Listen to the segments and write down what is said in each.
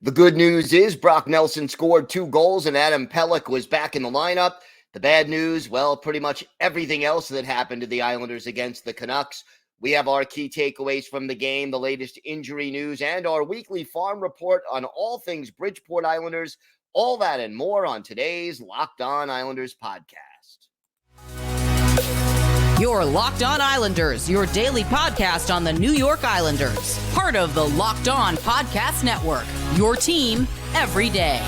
The good news is Brock Nelson scored 2 goals and Adam Pelech was back in the lineup. The bad news, well, pretty much everything else that happened to the Islanders against the Canucks. We have our key takeaways from the game, the latest injury news, and our weekly farm report on all things Bridgeport Islanders. All that and more on today's Locked On Islanders podcast. You're Locked On Islanders, your daily podcast on the New York Islanders. Part of the Locked On Podcast Network, your team every day.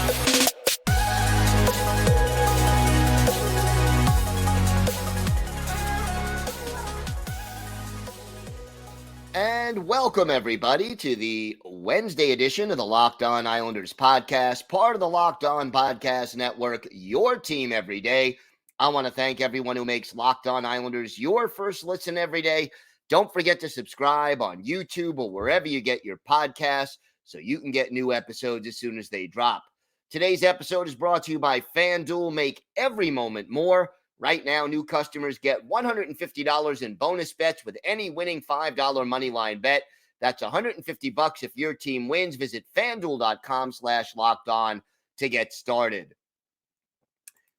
And welcome, everybody, to the Wednesday edition of the Locked On Islanders podcast, part of the Locked On Podcast Network, your team every day. I want to thank everyone who makes Locked On Islanders your first listen every day. Don't forget to subscribe on YouTube or wherever you get your podcasts so you can get new episodes as soon as they drop. Today's episode is brought to you by FanDuel. Make every moment more. Right now, new customers get $150 in bonus bets with any winning $5 moneyline bet. That's $150 if your team wins. Visit FanDuel.com/lockedon to get started.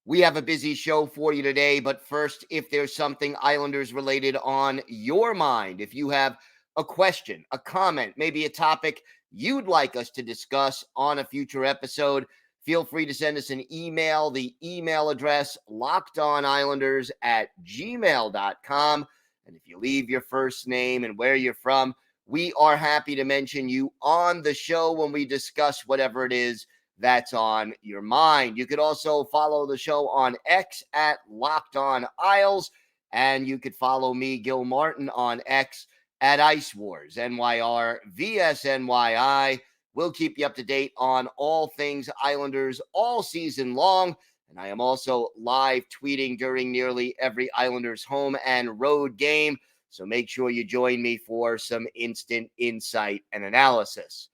We have a busy show for you today, but first, if there's something Islanders related on your mind, if you have a question, a comment, maybe a topic you'd like us to discuss on a future episode, feel free to send us an email. The email address, lockedonislanders@gmail.com. And if you leave your first name and where you're from, we are happy to mention you on the show when we discuss whatever it is that's on your mind. You could also follow the show on X at Locked On Isles, and you could follow me, Gil Martin, on X at Ice Wars, NYR VSNYI. We'll keep you up to date on all things Islanders all season long, and I am also live tweeting during nearly every Islanders home and road game, so make sure you join me for some instant insight and analysis.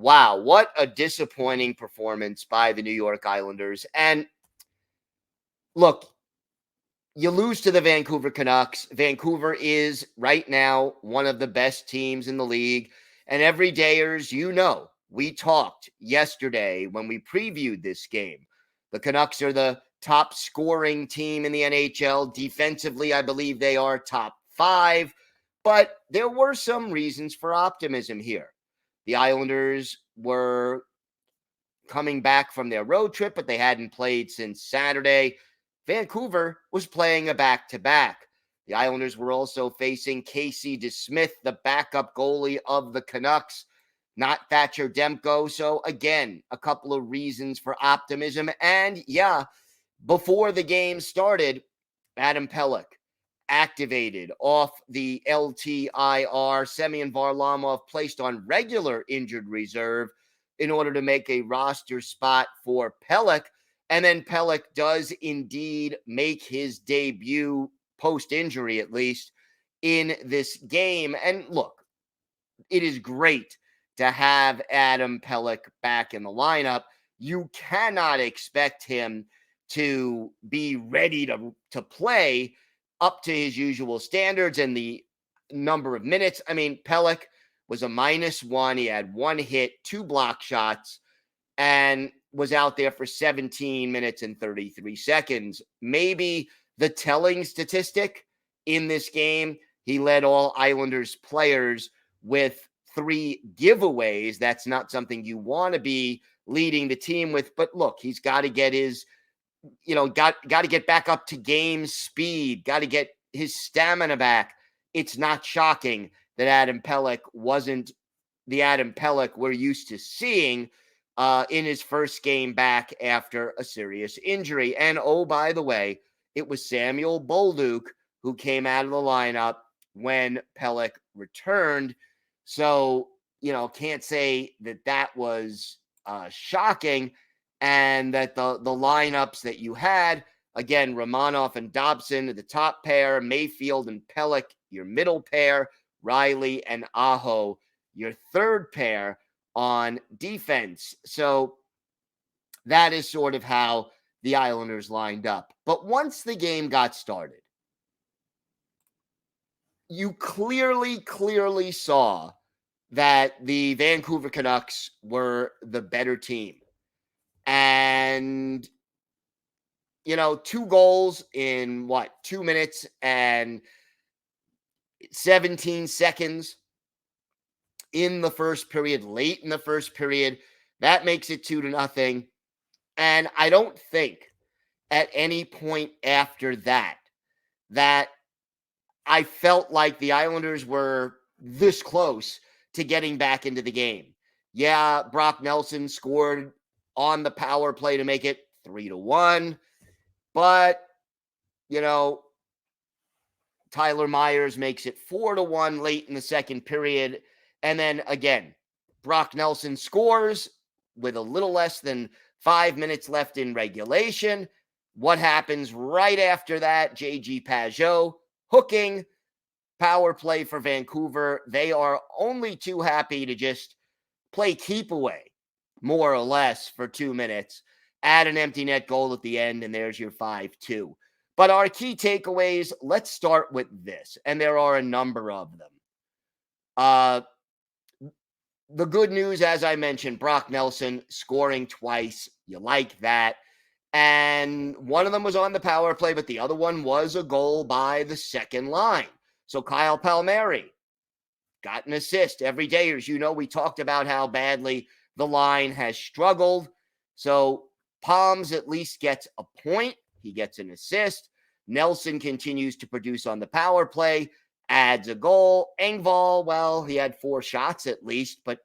Wow, what a disappointing performance by the New York Islanders. And look, you lose to the Vancouver Canucks. Vancouver is right now one of the best teams in the league. And everydayers, you know, we talked yesterday when we previewed this game. The Canucks are the top scoring team in the NHL. Defensively, I believe they are top 5. But there were some reasons for optimism here. The Islanders were coming back from their road trip, but they hadn't played since Saturday. Vancouver was playing a back-to-back. The Islanders were also facing Casey Cizikas, the backup goalie of the Canucks, not Thatcher Demko. So again, a couple of reasons for optimism. And yeah, before the game started, Adam Pelech activated off the LTIR. Semyon Varlamov placed on regular injured reserve in order to make a roster spot for Pelech. And then Pelech does indeed make his debut, post-injury at least, in this game. And look, it is great to have Adam Pelech back in the lineup. You cannot expect him to be ready to play up to his usual standards and the number of minutes. I mean, Pelech was a -1. He had 1 hit, 2 block shots, and was out there for 17 minutes and 33 seconds. Maybe the telling statistic in this game, he led all Islanders players with 3 giveaways. That's not something you want to be leading the team with. But look, he's got to get his got to get back up to game speed, got to get his stamina back. It's not shocking that Adam Pelech wasn't the Adam Pelech we're used to seeing in his first game back after a serious injury. And oh, by the way, it was Samuel Bolduc who came out of the lineup when Pelech returned. So, can't say that was shocking. And that the lineups that you had, again, Romanov and Dobson, the top pair, Mayfield and Pelech, your middle pair, Riley and Aho, your third pair on defense. So that is sort of how the Islanders lined up. But once the game got started, you clearly saw that the Vancouver Canucks were the better team. And, 2 goals in 2 minutes and 17 seconds in the first period, late in the first period. That makes it 2-0. And I don't think at any point after that I felt like the Islanders were this close to getting back into the game. Yeah, Brock Nelson scored on the power play to make it 3-1. But, Tyler Myers makes it 4-1 late in the second period. And then again, Brock Nelson scores with a little less than 5 minutes left in regulation. What happens right after that? J.G. Pageau hooking, power play for Vancouver. They are only too happy to just play keep away, more or less, for 2 minutes. Add an empty net goal at the end, and there's your 5-2. But our key takeaways, let's start with this, and there are a number of them. The good news, as I mentioned, Brock Nelson scoring twice. You like that. And one of them was on the power play, but the other one was a goal by the second line. So Kyle Palmieri got an assist every day. As you know, we talked about how badly the line has struggled. So Palms at least gets a point. He gets an assist. Nelson continues to produce on the power play, adds a goal. Engvall, well, he had 4 shots at least, but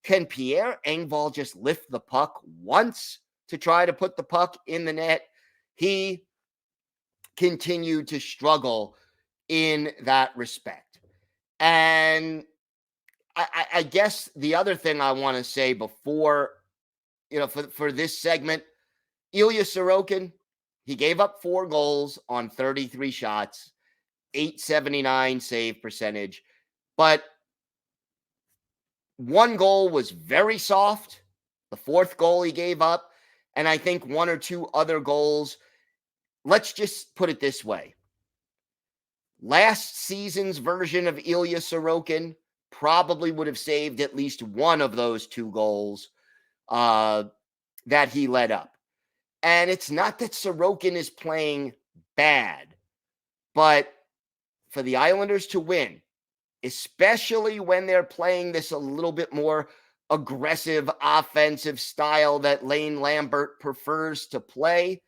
can Pierre Engvall just lift the puck once to try to put the puck in the net? He continued to struggle in that respect. And I guess the other thing I want to say before, for this segment, Ilya Sorokin, he gave up 4 goals on 33 shots, .879 save percentage, but 1 goal was very soft. The 4th goal he gave up, and I think 1 or 2 other goals. Let's just put it this way. Last season's version of Ilya Sorokin probably would have saved at least 1 of those 2 goals that he let up. And it's not that Sorokin is playing bad, but for the Islanders to win, especially when they're playing this a little bit more aggressive offensive style that Lane Lambert prefers to play,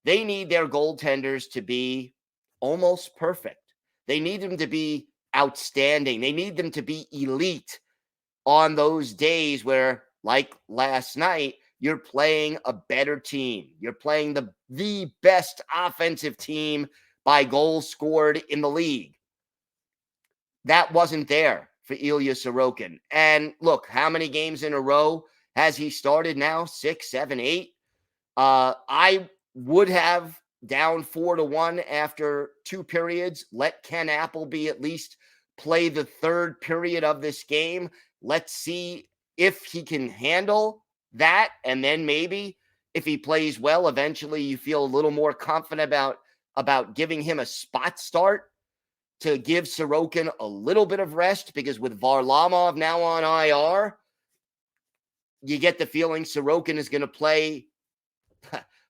they need their goaltenders to be almost perfect. They need them to be outstanding. They need them to be elite on those days where, like last night, you're playing a better team. You're playing the best offensive team by goals scored in the league. That wasn't there for Ilya Sorokin. And look, how many games in a row has he started now? 6, 7, 8. I would have down 4-1 after 2 periods. Let Ken Appleby at least play the 3rd period of this game. Let's see if he can handle that. And then maybe if he plays well, eventually you feel a little more confident about giving him a spot start to give Sorokin a little bit of rest, because with Varlamov now on IR, you get the feeling Sorokin is going to play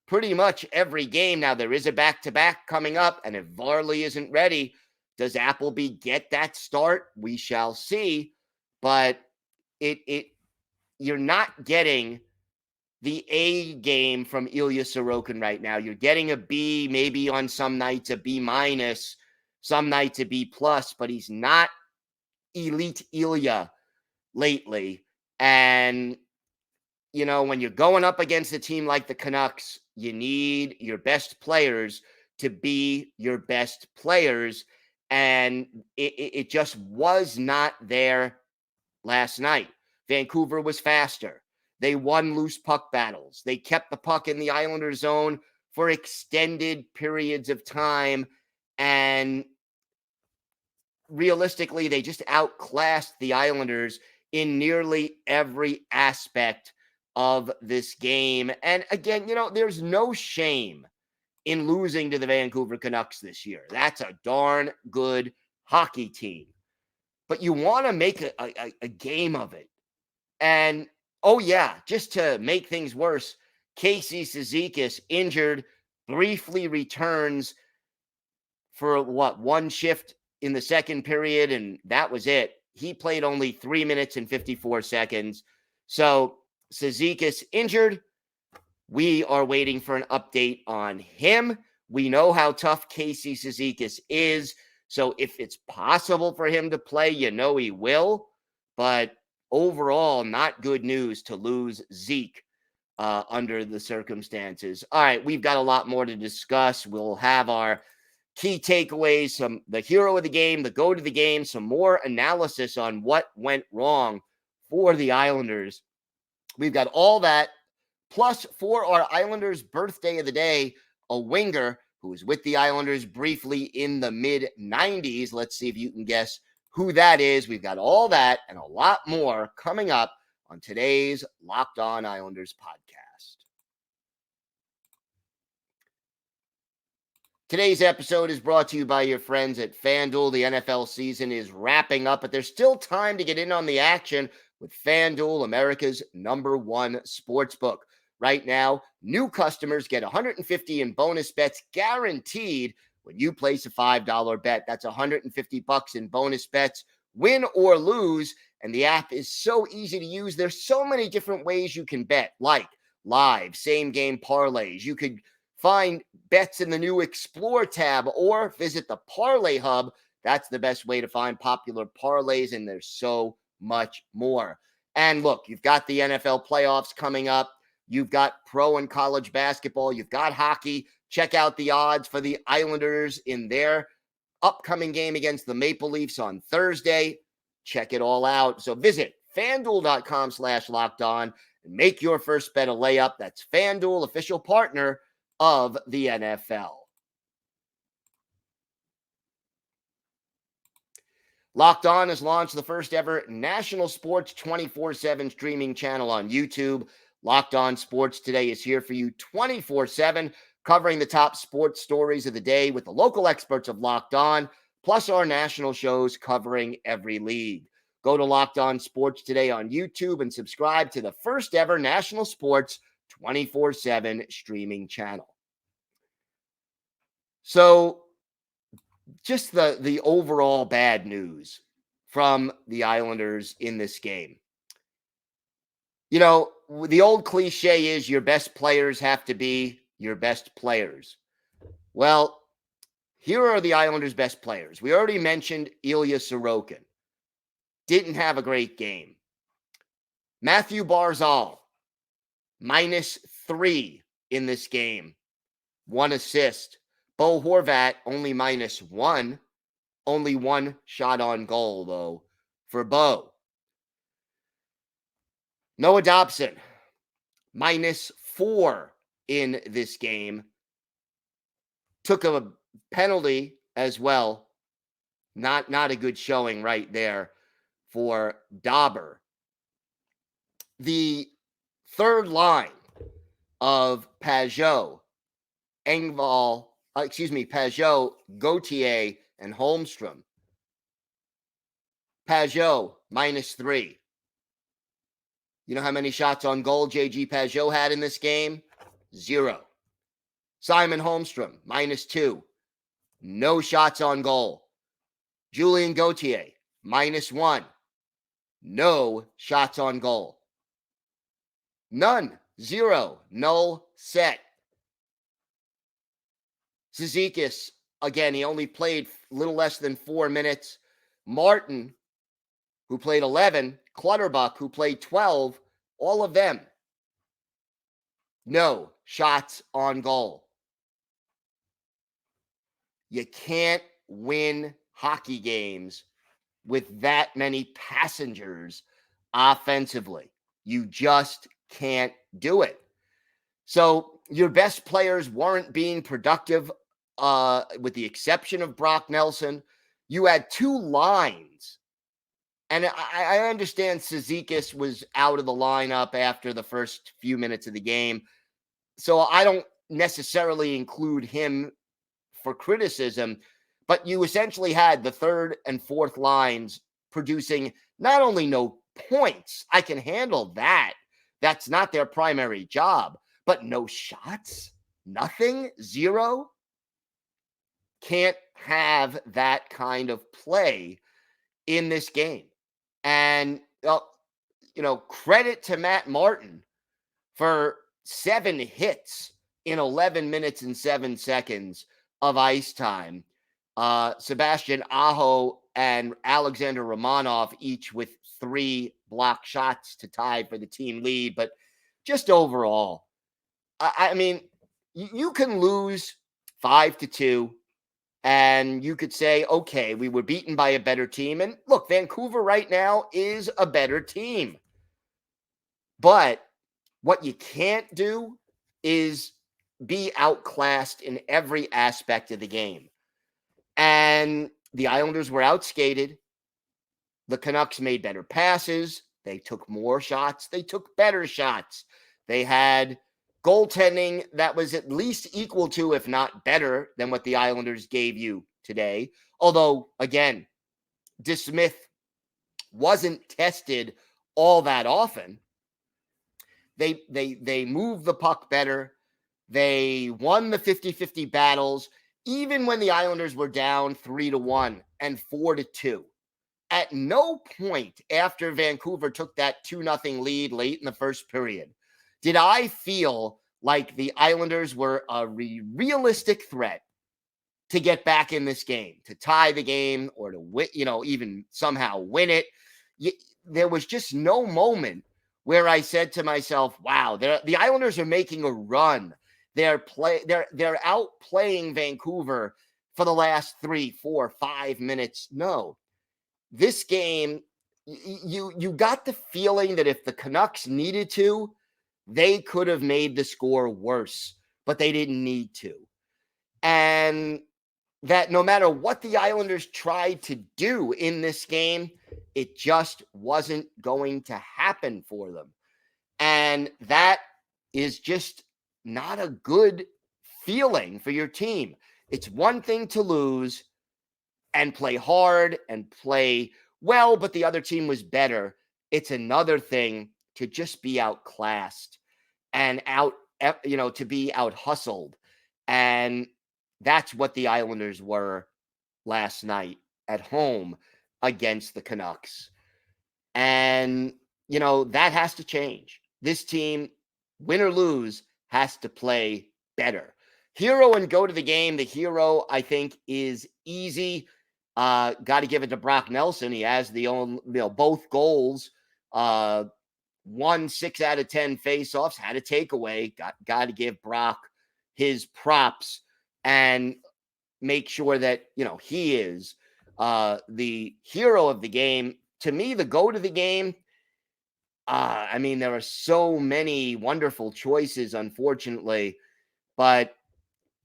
pretty much every game. Now, there is a back-to-back coming up, and if Varley isn't ready, does Appleby get that start? We shall see. But you're not getting the A game from Ilya Sorokin right now. You're getting a B, maybe on some nights a B minus, some nights a B plus, but he's not elite Ilya lately. And, when you're going up against a team like the Canucks, you need your best players to be your best players. And it just was not there last night. Vancouver was faster. They won loose puck battles. They kept the puck in the Islanders' zone for extended periods of time. And realistically, they just outclassed the Islanders in nearly every aspect of this game. And again, there's no shame in losing to the Vancouver Canucks this year. That's a darn good hockey team. but you want to make a game of it. And, oh, yeah, just to make things worse, Casey Cizikas, injured, briefly returns for one shift in the second period, and that was it. He played only 3 minutes and 54 seconds. So Cizikas injured. We are waiting for an update on him. We know how tough Casey Cizikas is. So if it's possible for him to play, you know he will. But overall, not good news to lose Zeke under the circumstances. All right, we've got a lot more to discuss. We'll have our key takeaways, the hero of the game, the go to the game, some more analysis on what went wrong for the Islanders. We've got all that. Plus, for our Islanders' birthday of the day, a winger who was with the Islanders briefly in the mid-90s. Let's see if you can guess who that is. We've got all that and a lot more coming up on today's Locked On Islanders podcast. Today's episode is brought to you by your friends at FanDuel. The NFL season is wrapping up, but there's still time to get in on the action with FanDuel, America's #1 sportsbook. Right now, new customers get $150 in bonus bets guaranteed when you place a $5 bet. That's $150 in bonus bets, win or lose. And the app is so easy to use. There's so many different ways you can bet, like live, same game parlays. You could find bets in the new Explore tab or visit the Parlay Hub. That's the best way to find popular parlays, and there's so much more. And look, you've got the NFL playoffs coming up. You've got pro and college basketball. You've got hockey. Check out the odds for the Islanders in their upcoming game against the Maple Leafs on Thursday. Check it all out. So visit FanDuel.com/LockedOn and make your first bet a layup. That's FanDuel, official partner of the NFL. Locked On has launched the first ever national sports 24/7 streaming channel on YouTube. Locked On Sports Today is here for you 24/7, covering the top sports stories of the day with the local experts of Locked On, plus our national shows covering every league. Go to Locked On Sports Today on YouTube and subscribe to the first ever national sports 24/7 streaming channel. So just the overall bad news from the Islanders in this game. You know, the old cliche is your best players have to be your best players. Well, here are the Islanders' best players. We already mentioned Ilya Sorokin. Didn't have a great game. Matthew Barzal, -3 in this game. 1 assist. Bo Horvat, only -1. Only 1 shot on goal, though, for Bo. Noah Dobson, -4 in this game. Took a penalty as well. Not a good showing right there for Dauber. The third line of Pajot, Pajot, Gauthier, and Holmstrom. Pajot, -3. You know how many shots on goal J.G. Pajot had in this game? 0. Simon Holmstrom, -2. No shots on goal. Julien Gauthier, -1. No shots on goal. None. 0. Null set. Cizikas, again, he only played a little less than 4 minutes. Martin, who played 11. Clutterbuck, who played 12. All of them. No shots on goal. You can't win hockey games with that many passengers offensively. You just can't do it. So your best players weren't being productive, with the exception of Brock Nelson. You had 2 lines. And I understand Cizikas was out of the lineup after the first few minutes of the game. So I don't necessarily include him for criticism. But you essentially had the third and fourth lines producing not only no points, I can handle that. That's not their primary job, but no shots, nothing, zero. Can't have that kind of play in this game. And, credit to Matt Martin for 7 hits in 11 minutes and 7 seconds of ice time. Sebastian Aho and Alexander Romanov each with 3 block shots to tie for the team lead. But just overall, I mean, you can lose 5-2 and you could say, okay, we were beaten by a better team. And look, Vancouver right now is a better team. But what you can't do is be outclassed in every aspect of the game. And the Islanders were outskated. The Canucks made better passes. They took more shots. They took better shots. They had goaltending that was at least equal to, if not better, than what the Islanders gave you today. Although, again, DeSmith wasn't tested all that often. They moved the puck better. They won the 50-50 battles, even when the Islanders were down 3-1 and 4-2. At no point after Vancouver took that 2-0 lead late in the first period did I feel like the Islanders were a realistic threat to get back in this game, to tie the game or to win, even somehow win it. There was just no moment where I said to myself, wow, the Islanders are making a run. They're outplaying Vancouver for the last 3, 4, 5 minutes. No, this game, you got the feeling that if the Canucks needed to, they could have made the score worse, but they didn't need to. And that no matter what the Islanders tried to do in this game, it just wasn't going to happen for them. And that is just not a good feeling for your team. It's one thing to lose and play hard and play well, but the other team was better. It's another thing to just be outclassed and to be out hustled. And that's what the Islanders were last night at home against the Canucks. And, that has to change. This team, win or lose, has to play better. Hero and go to the game. The hero, I think, is easy. Got to give it to Brock Nelson. He has both goals. Won 6 out of 10 faceoffs, had a takeaway. Got to give Brock his props and make sure that, he is the hero of the game. To me, the go to the game, there are so many wonderful choices, unfortunately, but,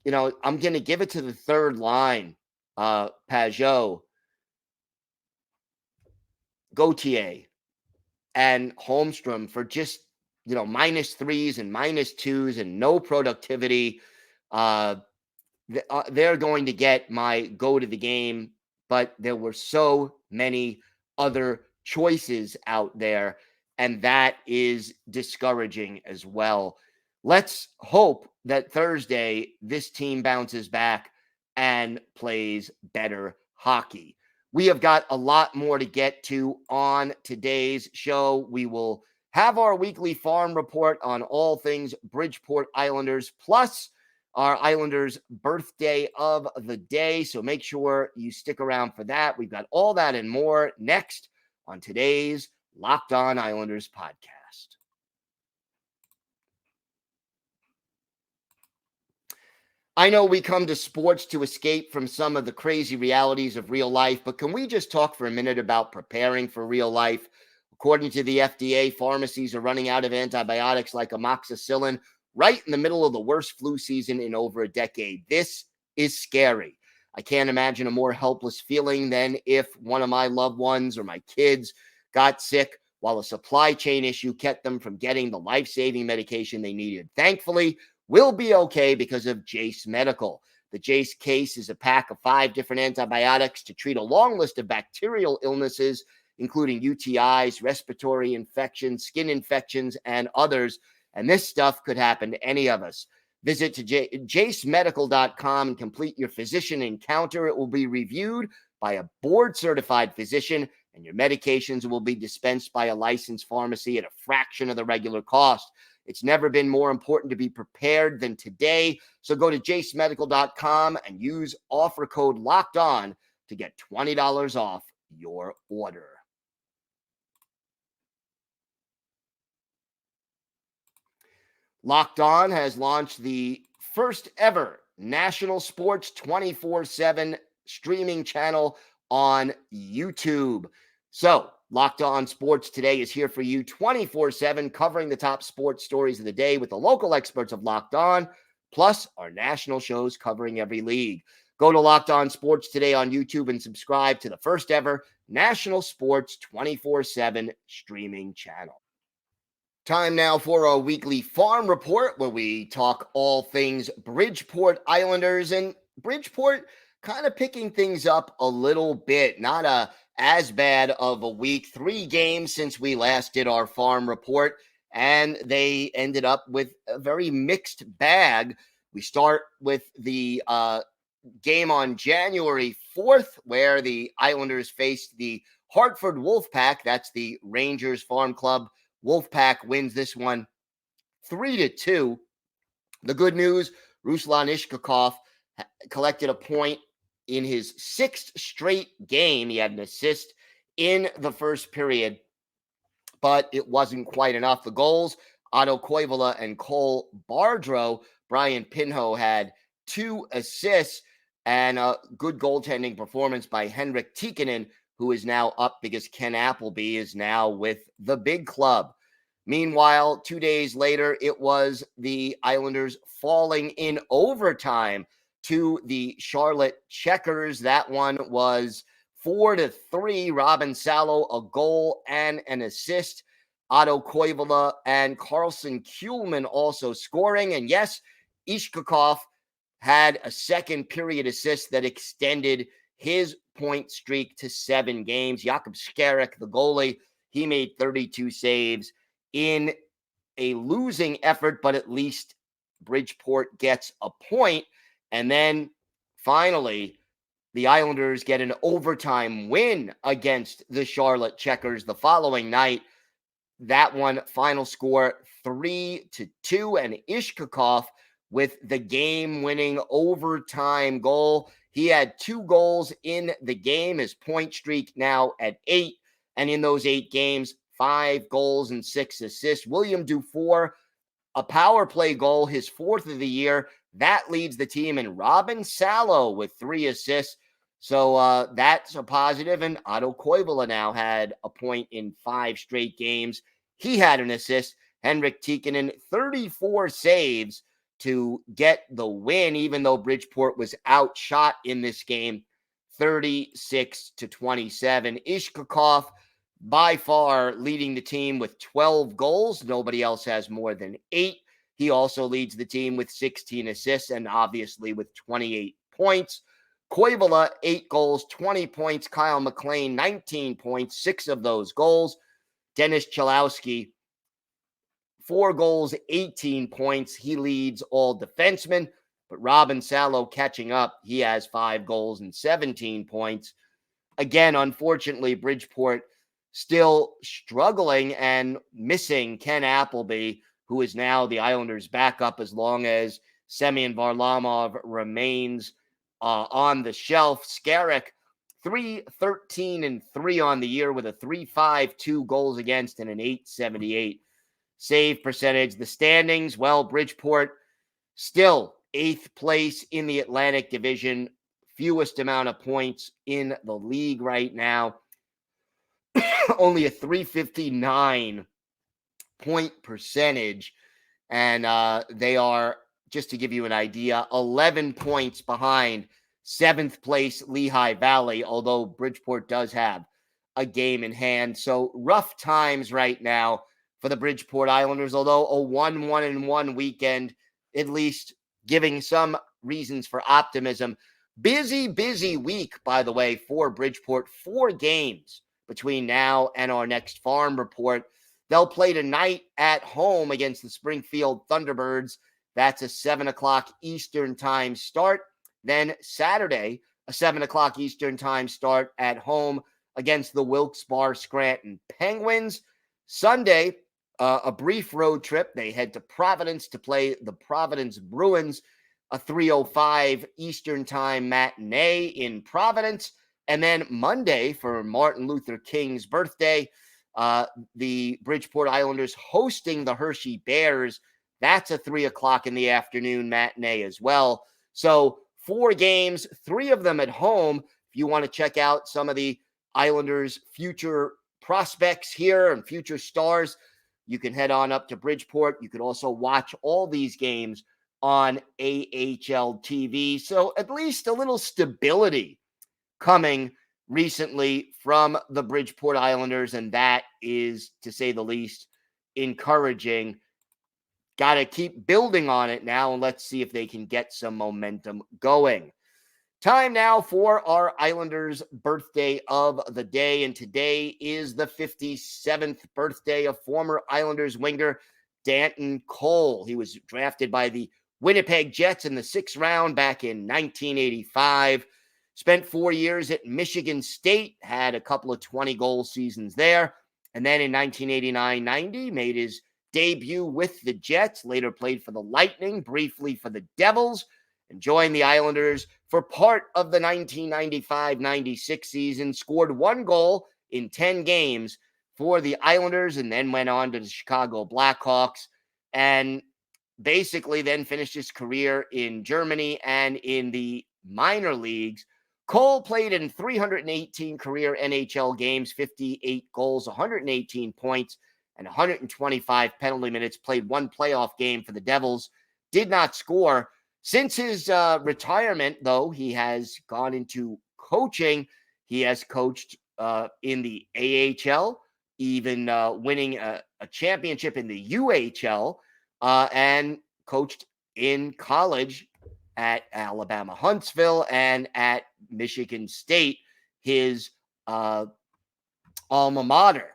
I'm going to give it to the third line, Pajot, Gauthier, and Holmstrom for just, -3s and -2s and no productivity. They're going to get my go to the game, but there were so many other choices out there, and that is discouraging as well. Let's hope that Thursday this team bounces back and plays better hockey. We have got a lot more to get to on today's show. We will have our weekly farm report on all things Bridgeport Islanders, plus our Islanders birthday of the day. So make sure you stick around for that. We've got all that and more next on today's Locked On Islanders podcast. I know we come to sports to escape from some of the crazy realities of real life, but can we just talk for a minute about preparing for real life? According to the FDA, pharmacies are running out of antibiotics like amoxicillin right in the middle of the worst flu season in over a decade. This is scary. I can't imagine a more helpless feeling than if one of my loved ones or my kids got sick while a supply chain issue kept them from getting the life-saving medication they needed. Thankfully, we'll be okay because of Jase Medical. The Jase case is a pack of 5 different antibiotics to treat a long list of bacterial illnesses including UTIs, respiratory infections, skin infections, and others. And this stuff could happen to any of us. Visit to jasemedical.com and complete your physician encounter. It will be reviewed by a board-certified physician, and your medications will be dispensed by a licensed pharmacy at a fraction of the regular cost. It's never been more important to be prepared than today. So go to jasemedical.com and use offer code LOCKEDON to get $20 off your order. Locked On has launched the first ever national sports 24/7 streaming channel on YouTube. So Locked On Sports Today is here for you 24/7, covering the top sports stories of the day with the local experts of Locked On, plus our national shows covering every league. Go to Locked On Sports Today on YouTube and subscribe to the first ever national sports 24/7 streaming channel. Time now for our weekly farm report, where we talk all things Bridgeport Islanders, and Bridgeport kind of picking things up a little bit. Not as bad of a week. 3 games since we last did our farm report, and they ended up with a very mixed bag. We start with the game on January 4th, where the Islanders faced the Hartford Wolfpack. That's the Rangers Farm Club. Wolfpack wins this one 3-2. The good news, Ruslan Ishkakov collected a point in his 6th straight game. He had an assist in the first period, but it wasn't quite enough. The goals, Otto Koivula and Cole Bardreau. Brian Pinho had 2 assists, and a good goaltending performance by Henrik Tikkanen, who is now up because Ken Appleby is now with the big club. Meanwhile, 2 days later, it was the Islanders falling in overtime to the Charlotte Checkers. That one was 4-3. Robin Salo, a goal and an assist. Otto Koivula and Carlson Kuhlman also scoring. And yes, Ishkakov had a second period assist that extended his point streak to 7 games. Jakub Skarek, the goalie, he made 32 saves in a losing effort, but at least Bridgeport gets a point. And then finally, the Islanders get an overtime win against the Charlotte Checkers the following night. That one, final score 3-2, and Ishkakov with the game-winning overtime goal. He had 2 goals in the game. His point streak now at 8. And in those 8 games, 5 goals and 6 assists. William Dufour, a power play goal, his 4th of the year. That leads the team. And Robin Salo with 3 assists. So that's a positive. And Otto Koivula now had a point in 5 straight games. He had an assist. Henrik Tikkanen, 34 saves to get the win, even though Bridgeport was outshot in this game, 36-27. Ishkakov by far leading the team with 12 goals. Nobody else has more than 8. He also leads the team with 16 assists and obviously with 28 points. Koivula, 8 goals, 20 points. Kyle McLean, 19 points, 6 of those goals. Dennis Chalowski, 4 goals, 18 points. He leads all defensemen, but Robin Salo catching up. He has 5 goals and 17 points. Again, unfortunately, Bridgeport still struggling and missing Ken Appleby, who is now the Islanders' backup as long as Semyon Varlamov remains on the shelf. Skarek, 3-13-3 on the year with a 3.52 goals against and an 8.78 save percentage. The standings, well, Bridgeport still 8th place in the Atlantic Division, fewest amount of points in the league right now. Only a 359 point percentage. And they are, just to give you an idea, 11 points behind 7th place Lehigh Valley, although Bridgeport does have a game in hand. So rough times right now for the Bridgeport Islanders, although a 1-1-1 weekend, at least giving some reasons for optimism. Busy week, by the way, for Bridgeport. 4 games between now and our next farm report. They'll play tonight at home against the Springfield Thunderbirds. That's a 7 o'clock Eastern time start. Then Saturday, a 7 o'clock Eastern time start at home against the Wilkes-Barre Scranton Penguins. Sunday, a brief road trip. They head to Providence to play the Providence Bruins, a 3:05 Eastern time matinee in Providence. And then Monday, for Martin Luther King's birthday, the Bridgeport Islanders hosting the Hershey Bears. That's a 3 o'clock in the afternoon matinee as well. So 4 games, 3 of them at home. If you want to check out some of the Islanders' future prospects here and future stars, you can head on up to Bridgeport. You could also watch all these games on AHL TV. So at least a little stability coming recently from the Bridgeport Islanders, and that is, to say the least, encouraging. Got to keep building on it now, and let's see if they can get some momentum going. Time now for our Islanders birthday of the day, and today is the 57th birthday of former Islanders winger Danton Cole. He was drafted by the Winnipeg Jets in the 6th round back in 1985. Spent 4 years at Michigan State, had a couple of 20-goal seasons there, and then in 1989-90 made his debut with the Jets, later played for the Lightning, briefly for the Devils, and joined the Islanders for part of the 1995-96 season, scored 1 goal in 10 games for the Islanders, and then went on to the Chicago Blackhawks, and basically then finished his career in Germany and in the minor leagues. Cole played in 318 career NHL games, 58 goals, 118 points, and 125 penalty minutes, played 1 playoff game for the Devils, did not score. Since his retirement, though, he has gone into coaching. He has coached in the AHL, even winning a championship in the UHL, and coached in college at Alabama Huntsville and at Michigan State, his alma mater.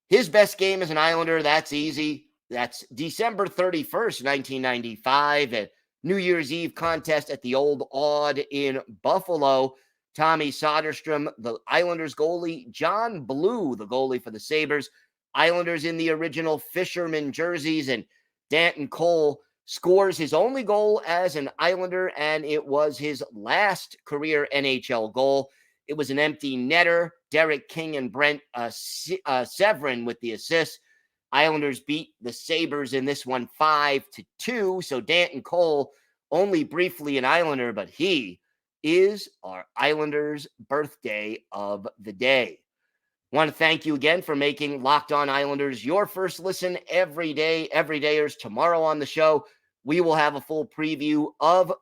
His best game as an Islander, that's easy. That's December 31st, 1995, at New Year's Eve contest at the Old Aud in Buffalo. Tommy Soderstrom, the Islanders goalie. John Blue, the goalie for the Sabres. Islanders in the original fisherman jerseys. And Danton Cole scores his only goal as an Islander, and it was his last career NHL goal. It was an empty netter. Derek King and Brent Severin with the assist. Islanders beat the Sabres in this one 5-2. So Danton Cole, only briefly an Islander, but he is our Islanders birthday of the day. I want to thank you again for making Locked On Islanders your first listen every day. Everydayers, tomorrow on the show, we will have a full preview of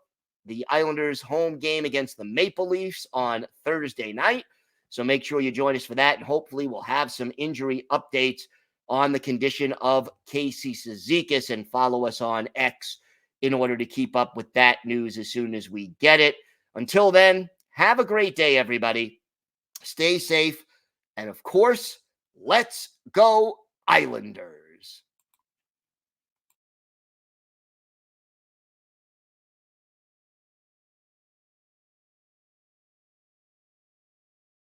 the Islanders' home game against the Maple Leafs on Thursday night. So make sure you join us for that, and hopefully we'll have some injury updates on the condition of Casey Cizikas, and follow us on X in order to keep up with that news as soon as we get it. Until then, have a great day, everybody. Stay safe. And of course, let's go Islanders.